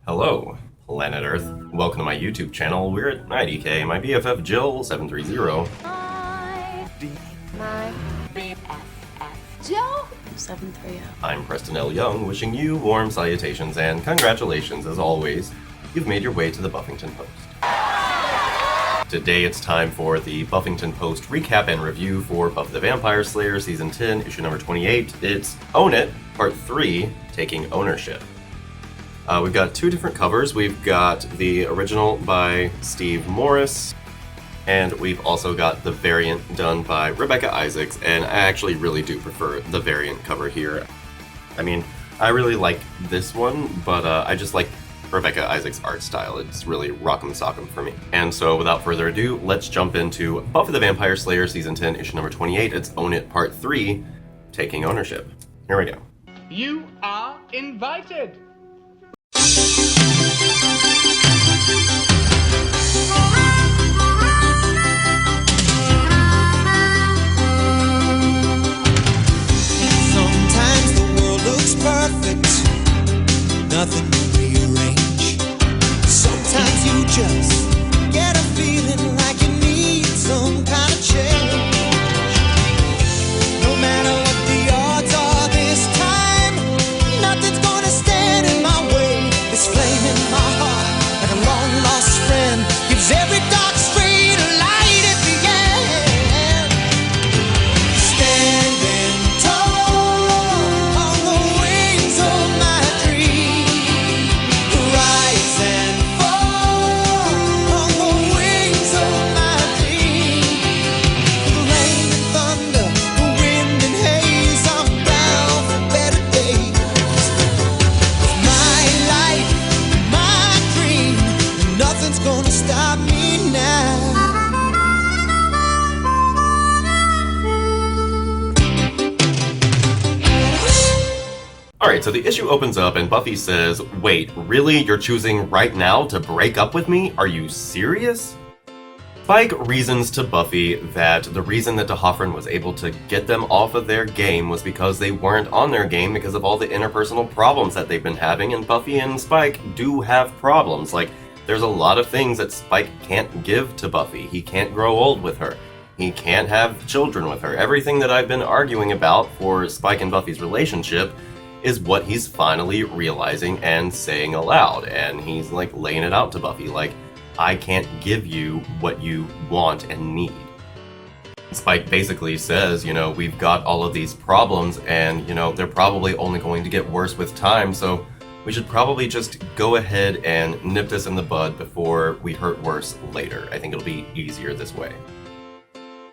Hello, Planet Earth. Welcome to my YouTube channel. We're at IDK, my BFF Jill 730. My BFF Jill 730. I'm Preston L. Young, wishing you warm salutations and congratulations as always. You've made your way to the Buffington Post. Today it's time for the Buffington Post recap and review for Buffy the Vampire Slayer Season 10, issue number 28. It's Own It, Part 3, Taking Ownership. We've got two different covers. We've got the original by Steve Morris, and we've also got the variant done by Rebecca Isaacs, and I actually really do prefer the variant cover here. I mean, I really like this one, but I just like Rebecca Isaacs' art style. It's really rock'em sock'em for me. And so without further ado, let's jump into Buffy the Vampire Slayer Season 10, issue number 28. It's Own It, Part 3, Taking Ownership. Here we go. You are invited! Sometimes the world looks perfect, nothing to rearrange. Sometimes you just get a feeling like you need some kind of change. No matter what the odds are this time, nothing's gonna stand in my way. This flame in my heart, like a long lost friend, gives every dark street a light at the end. Standing tall on the wings of my dream, rise and fall on the wings of my dream. The rain and thunder, the wind and haze, I'm bound for better days. My life, my dream, and nothing's gonna stop me now. Alright, so the issue opens up and Buffy says, "Wait, really? You're choosing right now to break up with me? Are you serious?" Spike reasons to Buffy that the reason that D'Hoffryn was able to get them off of their game was because they weren't on their game because of all the interpersonal problems that they've been having, and Buffy and Spike do have problems. Like, there's a lot of things that Spike can't give to Buffy. He can't grow old with her. He can't have children with her. Everything that I've been arguing about for Spike and Buffy's relationship is what he's finally realizing and saying aloud. And he's like laying it out to Buffy, like, I can't give you what you want and need. Spike basically says, we've got all of these problems and, they're probably only going to get worse with time, so we should probably just go ahead and nip this in the bud before we hurt worse later. I think it'll be easier this way.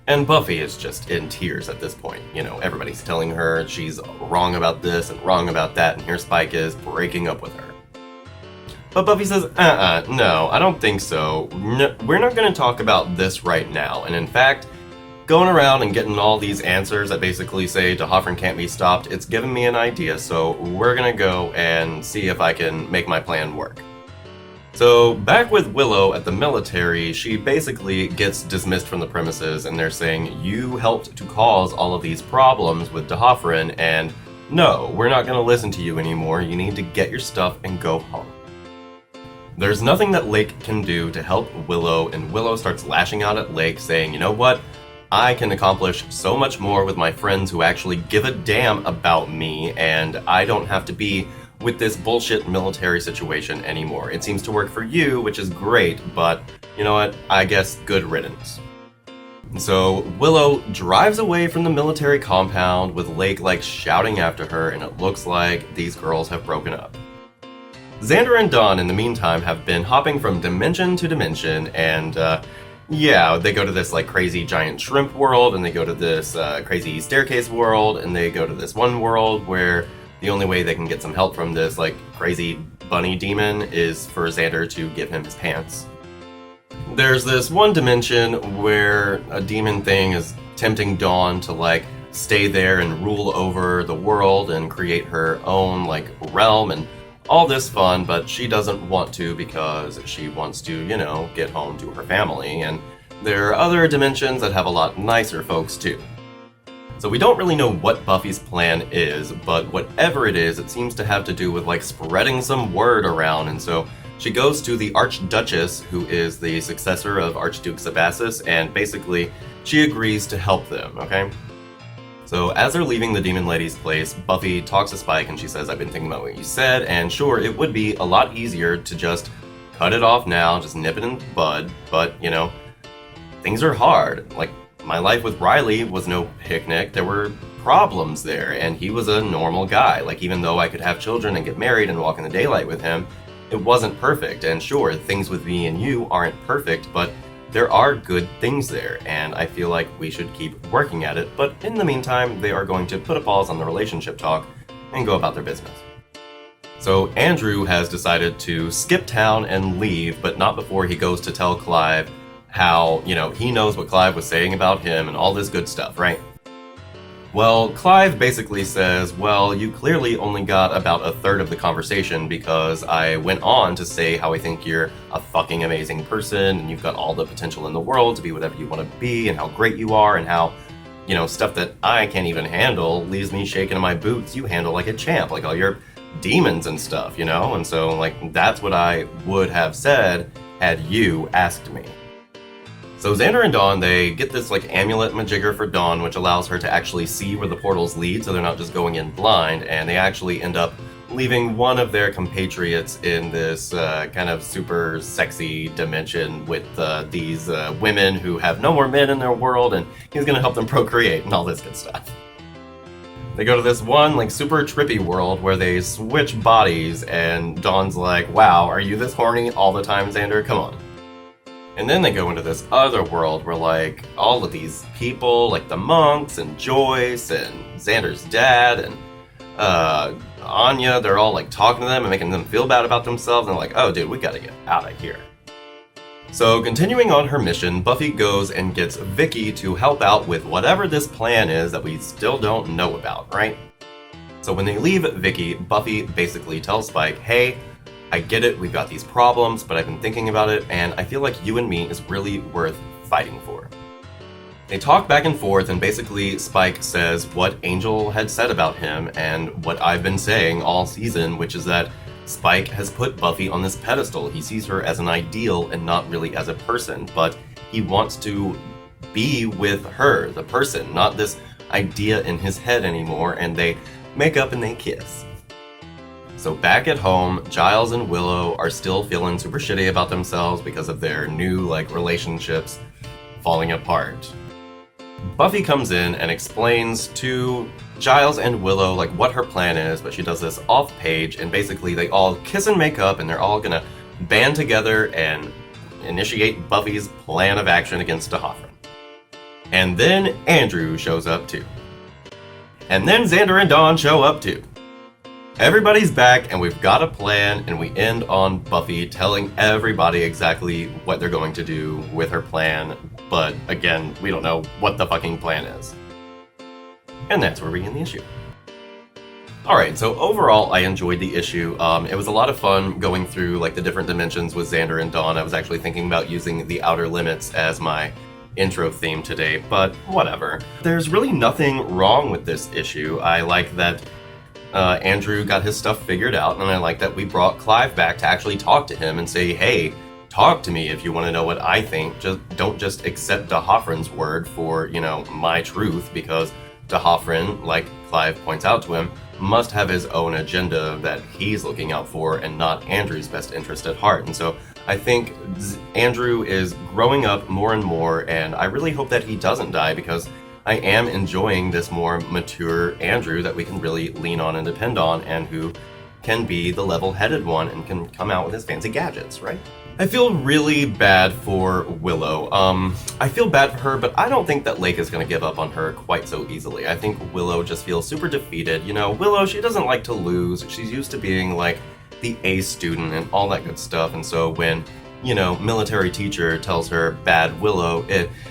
And Buffy is just in tears at this point. Everybody's telling her she's wrong about this and wrong about that, and here Spike is breaking up with her. But Buffy says, no, I don't think so. No, we're not going to talk about this right now. And in fact, going around and getting all these answers that basically say D'Hoffryn can't be stopped, it's given me an idea, so we're going to go and see if I can make my plan work. So, back with Willow at the military, she basically gets dismissed from the premises, and they're saying, you helped to cause all of these problems with D'Hoffryn, and no, we're not going to listen to you anymore. You need to get your stuff and go home. There's nothing that Lake can do to help Willow, and Willow starts lashing out at Lake, saying, you know what? I can accomplish so much more with my friends who actually give a damn about me, and I don't have to be with this bullshit military situation anymore. It seems to work for you, which is great, but you know what? I guess good riddance. So Willow drives away from the military compound with Lake shouting after her, and it looks like these girls have broken up. Xander and Dawn, in the meantime, have been hopping from dimension to dimension, and they go to this crazy giant shrimp world, and they go to this crazy staircase world, and they go to this one world where the only way they can get some help from this crazy bunny demon is for Xander to give him his pants. There's this one dimension where a demon thing is tempting Dawn to stay there and rule over the world and create her own realm and all this fun, but she doesn't want to because she wants to, get home to her family, and there are other dimensions that have a lot nicer folks too. So we don't really know what Buffy's plan is, but whatever it is, it seems to have to do with like spreading some word around, and so she goes to the Archduchess, who is the successor of Archduke Sabassus, and basically she agrees to help them, okay? So as they're leaving the Demon Lady's place, Buffy talks to Spike and she says, I've been thinking about what you said, and sure, it would be a lot easier to just cut it off now, just nip it in the bud, but, you know, things are hard. Like, my life with Riley was no picnic. There were problems there, and he was a normal guy. Like, even though I could have children and get married and walk in the daylight with him, it wasn't perfect. And sure, things with me and you aren't perfect, but there are good things there, and I feel like we should keep working at it. But in the meantime, they are going to put a pause on the relationship talk and go about their business. So Andrew has decided to skip town and leave, but not before he goes to tell Clive how, you know, he knows what Clive was saying about him and all this good stuff, right? Well, Clive basically says, well, you clearly only got about a third of the conversation because I went on to say how I think you're a fucking amazing person and you've got all the potential in the world to be whatever you want to be and how great you are and how, you know, stuff that I can't even handle leaves me shaking in my boots. You handle like a champ, like all your demons and stuff, you know? And so, like, that's what I would have said had you asked me. So Xander and Dawn, they get this like amulet majigger for Dawn, which allows her to actually see where the portals lead, so they're not just going in blind, and they actually end up leaving one of their compatriots in this kind of super sexy dimension with these women who have no more men in their world, and he's gonna help them procreate and all this good stuff. They go to this one like super trippy world where they switch bodies, and Dawn's like, wow, are you this horny all the time, Xander? Come on. And then they go into this other world where, like, all of these people, like the monks and Joyce and Xander's dad and Anya, they're all, like, talking to them and making them feel bad about themselves. And they're like, oh, dude, we gotta get out of here. So, continuing on her mission, Buffy goes and gets Vicky to help out with whatever this plan is that we still don't know about, right? So when they leave Vicky, Buffy basically tells Spike, hey, I get it, we've got these problems, but I've been thinking about it, and I feel like you and me is really worth fighting for. They talk back and forth, and basically Spike says what Angel had said about him, and what I've been saying all season, which is that Spike has put Buffy on this pedestal. He sees her as an ideal and not really as a person, but he wants to be with her, the person, not this idea in his head anymore, and they make up and they kiss. So back at home, Giles and Willow are still feeling super shitty about themselves because of their new, like, relationships falling apart. Buffy comes in and explains to Giles and Willow, like, what her plan is, but she does this off-page, and basically they all kiss and make up, and they're all gonna band together and initiate Buffy's plan of action against Hoffman. And then Andrew shows up too. And then Xander and Dawn show up too. Everybody's back, and we've got a plan, and we end on Buffy telling everybody exactly what they're going to do with her plan, but again, we don't know what the fucking plan is. And that's where we end the issue. Alright, so overall, I enjoyed the issue. It was a lot of fun going through like the different dimensions with Xander and Dawn. I was actually thinking about using the Outer Limits as my intro theme today, but whatever. There's really nothing wrong with this issue. I like that Andrew got his stuff figured out, and I like that we brought Clive back to actually talk to him and say, hey, talk to me if you want to know what I think. Don't just accept D'Hoffryn's word for, you know, my truth, because D'Hoffryn, like Clive points out to him, must have his own agenda that he's looking out for and not Andrew's best interest at heart. And so I think Andrew is growing up more and more, and I really hope that he doesn't die, because I am enjoying this more mature Andrew that we can really lean on and depend on, and who can be the level-headed one and can come out with his fancy gadgets, right? I feel really bad for Willow. I feel bad for her, but I don't think that Lake is going to give up on her quite so easily. I think Willow just feels super defeated. You know, Willow, she doesn't like to lose. She's used to being like the A student and all that good stuff, and so when, you know, military teacher tells her bad Willow,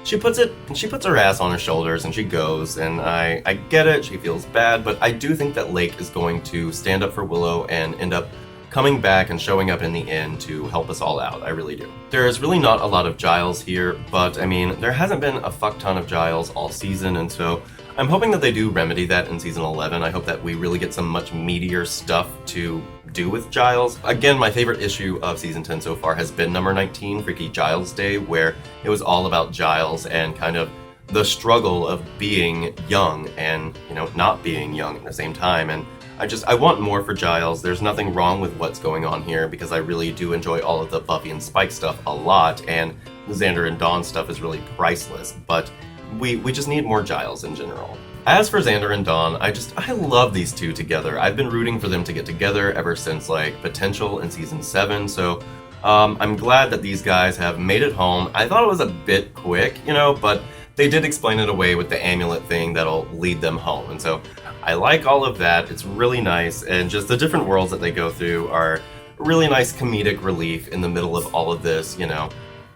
she puts her ass on her shoulders and she goes, and I get it, she feels bad, but I do think that Lake is going to stand up for Willow and end up coming back and showing up in the end to help us all out. I really do. There's really not a lot of Giles here, but I mean, there hasn't been a fuck ton of Giles all season, and so I'm hoping that they do remedy that in season 11. I hope that we really get some much meatier stuff to do with Giles. Again, my favorite issue of season 10 so far has been number 19, Freaky Giles Day, where it was all about Giles and kind of the struggle of being young and, not being young at the same time. And I want more for Giles. There's nothing wrong with what's going on here because I really do enjoy all of the Buffy and Spike stuff a lot, and the Xander and Dawn stuff is really priceless, but we just need more Giles in general. As for Xander and Dawn, I love these two together. I've been rooting for them to get together ever since, Potential in season 7, so I'm glad that these guys have made it home. I thought it was a bit quick, but they did explain it away with the amulet thing that'll lead them home, and so I like all of that. It's really nice, and just the different worlds that they go through are really nice comedic relief in the middle of all of this,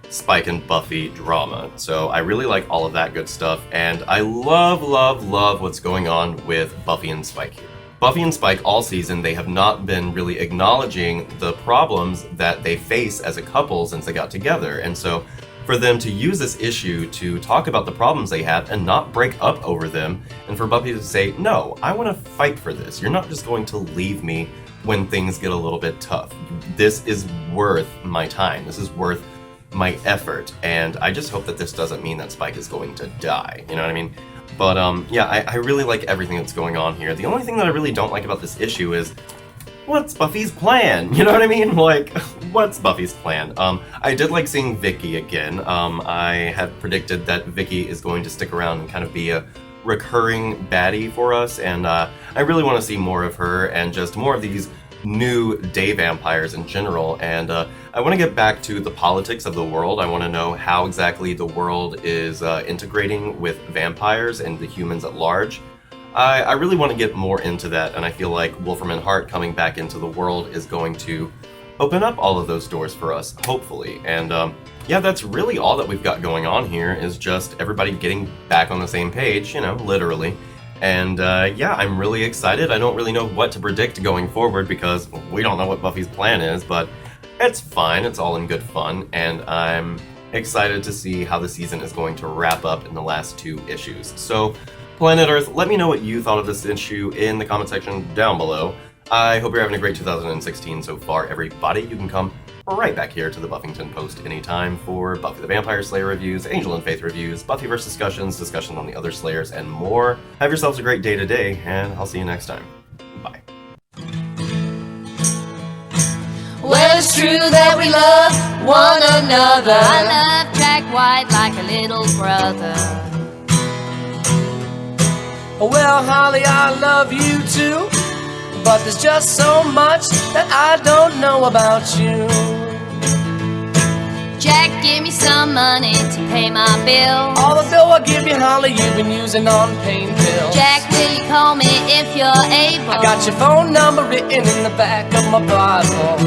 Spike and Buffy drama. So I really like all of that good stuff, and I love, love, love what's going on with Buffy and Spike here. Buffy and Spike all season, they have not been really acknowledging the problems that they face as a couple since they got together, and so for them to use this issue to talk about the problems they have and not break up over them, and for Buffy to say, no, I want to fight for this. You're not just going to leave me when things get a little bit tough. This is worth my time. This is worth my effort, and I just hope that this doesn't mean that Spike is going to die, you know what I mean? But I really like everything that's going on here. The only thing that I really don't like about this issue is, what's Buffy's plan? You know what I mean? What's Buffy's plan? I did like seeing Vicky again. I had predicted that Vicky is going to stick around and kind of be a recurring baddie for us, and I really want to see more of her and just more of these new day vampires in general, and I want to get back to the politics of the world. I want to know how exactly the world is integrating with vampires and the humans at large. I really want to get more into that, and I feel like Wolfram and Hart coming back into the world is going to open up all of those doors for us, hopefully. And that's really all that we've got going on here, is just everybody getting back on the same page, literally. And I'm really excited. I don't really know what to predict going forward because we don't know what Buffy's plan is, but it's fine. It's all in good fun, and I'm excited to see how the season is going to wrap up in the last 2 issues. So, Planet Earth, let me know what you thought of this issue in the comment section down below. I hope you're having a great 2016 so far, everybody. You can come right back here to the Buffington Post anytime for Buffy the Vampire Slayer reviews, Angel and Faith reviews, Buffyverse discussions on the other Slayers, and more. Have yourselves a great day today, and I'll see you next time. Bye. Well, it's true that we love one another. I love Jack White like a little brother. Well, Holly, I love you too, but there's just so much that I don't know about you. Jack, give me some money to pay my bill. All the bill I give you, Holly, you've been using on pain pills. Jack, will you call me if you're able? I got your phone number written in the back of my Bible.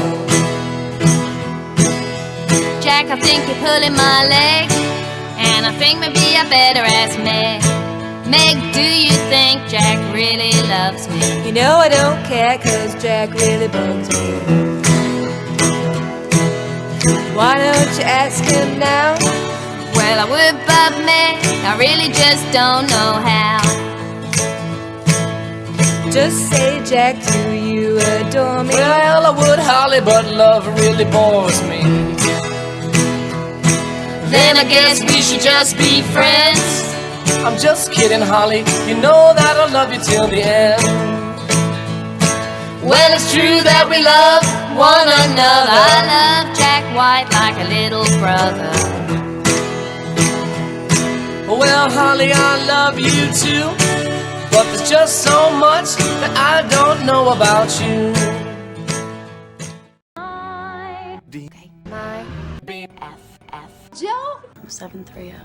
Jack, I think you're pulling my leg, and I think maybe I better ask Meg. Meg, do you think Jack really loves me? You know I don't care, 'cause Jack really bugs me. Why don't you ask him now? Well, I would, but Meg, I really just don't know how. Just say, Jack, do you adore me? Well, I would, Holly, but love really bores me. Then I guess we should just be friends. I'm just kidding, Holly. You know that I love you till the end. Well, it's true that we love one another. I love Jack White like a little brother. Well, Holly, I love you too, but there's just so much that I don't know about you. My BFF Joe 730.